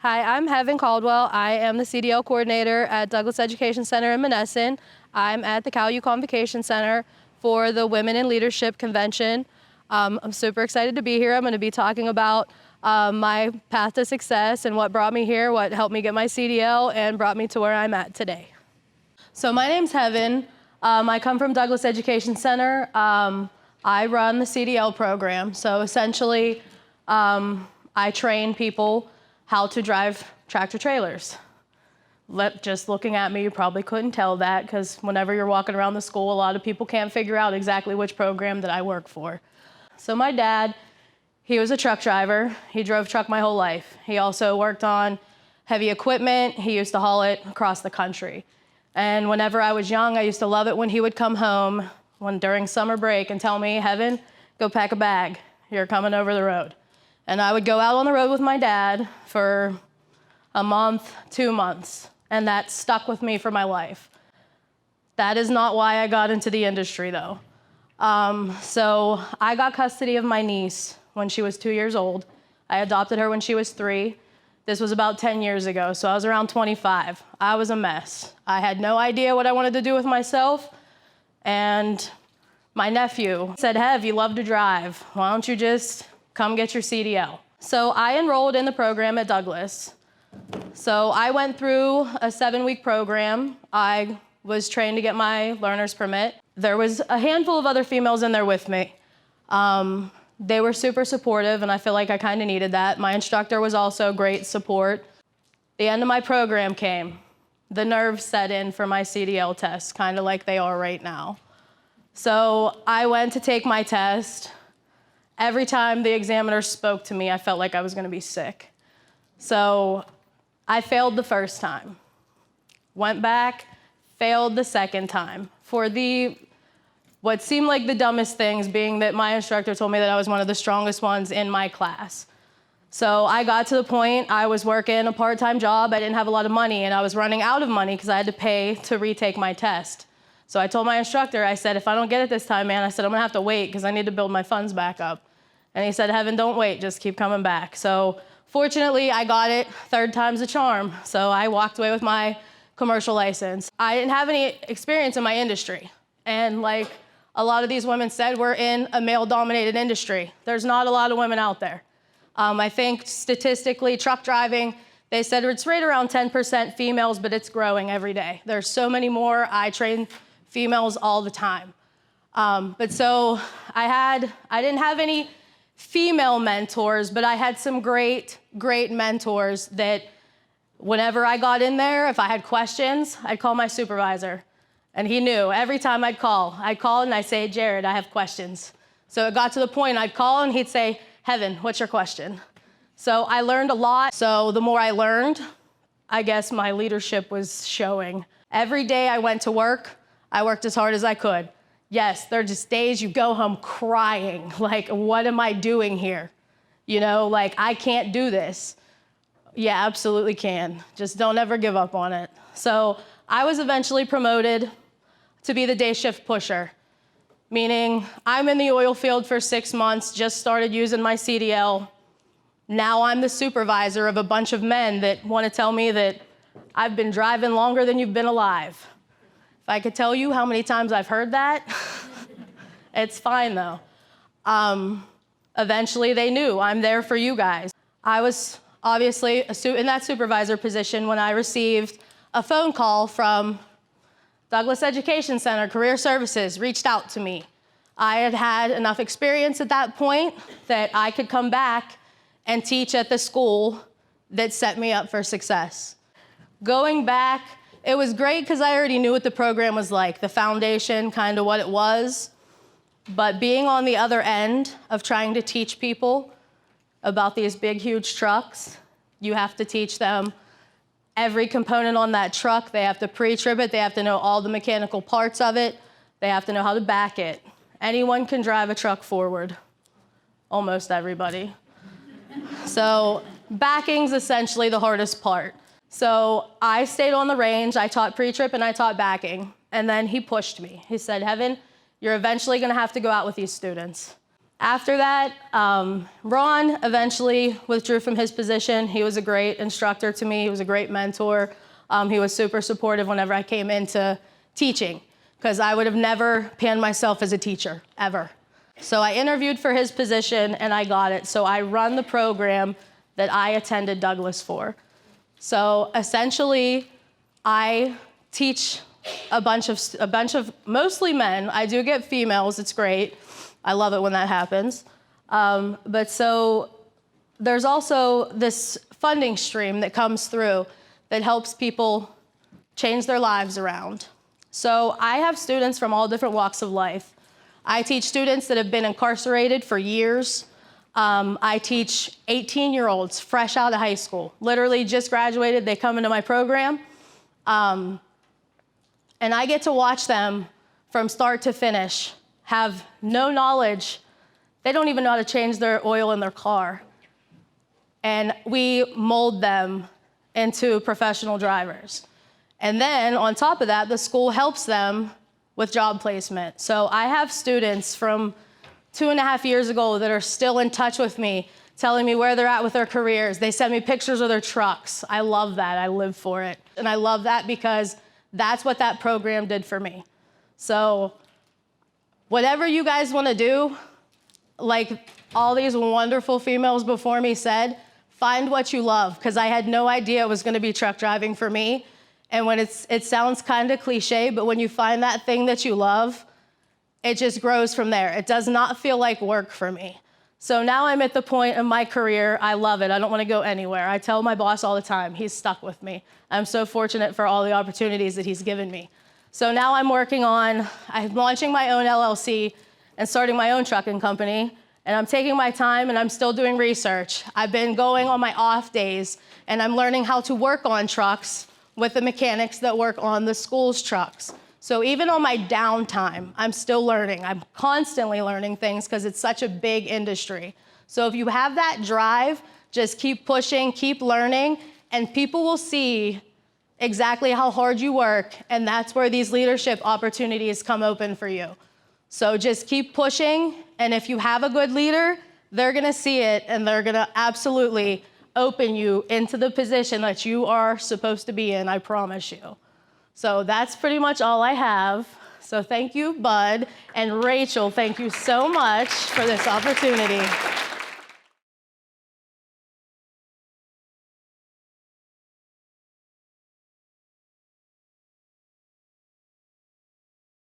Hi, I'm Heaven Caldwell. I am the CDL coordinator at Douglas Education Center in Monessen. I'm at the Cal Convocation Center for the Women in Leadership Convention. I'm super excited to be here. I'm going to be talking about my path to success and what brought me here, what helped me get my CDL, and brought me to where I'm at today. So my name's Heaven. I come from Douglas Education Center. I run the CDL program. So essentially, I train people how to drive tractor trailers. Just looking at me, you probably couldn't tell that, because whenever you're walking around the school, a lot of people can't figure out exactly which program that I work for. So my dad, he was a truck driver. He drove truck my whole life. He also worked on heavy equipment. He used to haul it across the country. And whenever I was young, I used to love it when he would come home during summer break and tell me, Heaven, go pack a bag. You're coming over the road. And I would go out on the road with my dad for a month, 2 months, and that stuck with me for my life. That is not why I got into the industry, though. So I got custody of my niece when she was 2 years old. I adopted her when she was 3. This was about 10 years ago, so I was around 25. I was a mess. I had no idea what I wanted to do with myself, and my nephew said, Hev, you love to drive. Why don't you just come get your CDL? So I enrolled in the program at Douglas. So I went through a 7-week program. I was trained to get my learner's permit. There was a handful of other females in there with me. They were super supportive, and I feel like I kind of needed that. My instructor was also great support. The end of my program came. The nerves set in for my CDL test, kind of like they are right now. So I went to take my test. Every time the examiner spoke to me, I felt like I was going to be sick. So I failed the first time. Went back, failed the second time. For what seemed like the dumbest things, being that my instructor told me that I was one of the strongest ones in my class. So I got to the point, I was working a part-time job, I didn't have a lot of money, and I was running out of money because I had to pay to retake my test. So I told my instructor, I said, if I don't get it this time, man, I said, I'm gonna have to wait because I need to build my funds back up. And he said, Heaven, don't wait, just keep coming back. So fortunately, I got it. Third time's a charm. So I walked away with my commercial license. I didn't have any experience in my industry. And like a lot of these women said, we're in a male-dominated industry. There's not a lot of women out there. I think statistically, truck driving, they said it's right around 10% females, but it's growing every day. There's so many more. I train females all the time. But so I didn't have any female mentors, but I had some great mentors that whenever I got in there, if I had questions, I'd call my supervisor. And he knew every time I'd call and I'd say, Jared, I have questions. So it got to the point I'd call and he'd say, Heaven, what's your question? So I learned a lot. So the more I learned, I guess my leadership was showing. Every day I went to work, I worked as hard as I could. Yes, there are just days you go home crying, like, what am I doing here? You know, like, I can't do this. Yeah, absolutely can. Just don't ever give up on it. So I was eventually promoted to be the day shift pusher, meaning I'm in the oil field for 6 months, just started using my CDL. Now I'm the supervisor of a bunch of men that want to tell me that I've been driving longer than you've been alive. If I could tell you how many times I've heard that, it's fine though. Eventually they knew I'm there for you guys. I was obviously in that supervisor position when I received a phone call from Douglas Education Center, Career Services, reached out to me. I had had enough experience at that point that I could come back and teach at the school that set me up for success. Going back, it was great because I already knew what the program was like, the foundation, kind of what it was. But being on the other end of trying to teach people about these big, huge trucks, you have to teach them every component on that truck. They have to pre-trip it. They have to know all the mechanical parts of it. They have to know how to back it. Anyone can drive a truck forward, almost everybody. So backing's essentially the hardest part. So I stayed on the range, I taught pre-trip and I taught backing, and then he pushed me. He said, Heaven, you're eventually gonna have to go out with these students. After that, Ron eventually withdrew from his position. He was a great instructor to me. He was a great mentor. He was super supportive whenever I came into teaching, because I would have never panned myself as a teacher, ever. So I interviewed for his position and I got it. So I run the program that I attended Douglas for. So essentially, I teach a bunch of mostly men. I do get females, it's great. I love it when that happens. But so there's also this funding stream that comes through that helps people change their lives around. So I have students from all different walks of life. I teach students that have been incarcerated for years. I teach 18-year-olds fresh out of high school, literally just graduated, they come into my program. And I get to watch them from start to finish have no knowledge. They don't even know how to change their oil in their car. And we mold them into professional drivers. And then on top of that, the school helps them with job placement. So I have students from 2.5 years ago that are still in touch with me, telling me where they're at with their careers. They send me pictures of their trucks. I love that, I live for it. And I love that because that's what that program did for me. So whatever you guys wanna do, like all these wonderful females before me said, find what you love, because I had no idea it was gonna be truck driving for me. And when it sounds kind of cliche, but when you find that thing that you love, it just grows from there. It does not feel like work for me. So now I'm at the point in my career, I love it. I don't want to go anywhere. I tell my boss all the time, he's stuck with me. I'm so fortunate for all the opportunities that he's given me. So now I'm launching my own LLC and starting my own trucking company. And I'm taking my time and I'm still doing research. I've been going on my off days and I'm learning how to work on trucks with the mechanics that work on the school's trucks. So even on my downtime, I'm still learning. I'm constantly learning things because it's such a big industry. So if you have that drive, just keep pushing, keep learning, and people will see exactly how hard you work, and that's where these leadership opportunities come open for you. So just keep pushing, and if you have a good leader, they're gonna see it, and they're gonna absolutely open you into the position that you are supposed to be in, I promise you. So that's pretty much all I have. So thank you, Bud, and Rachel, thank you so much for this opportunity.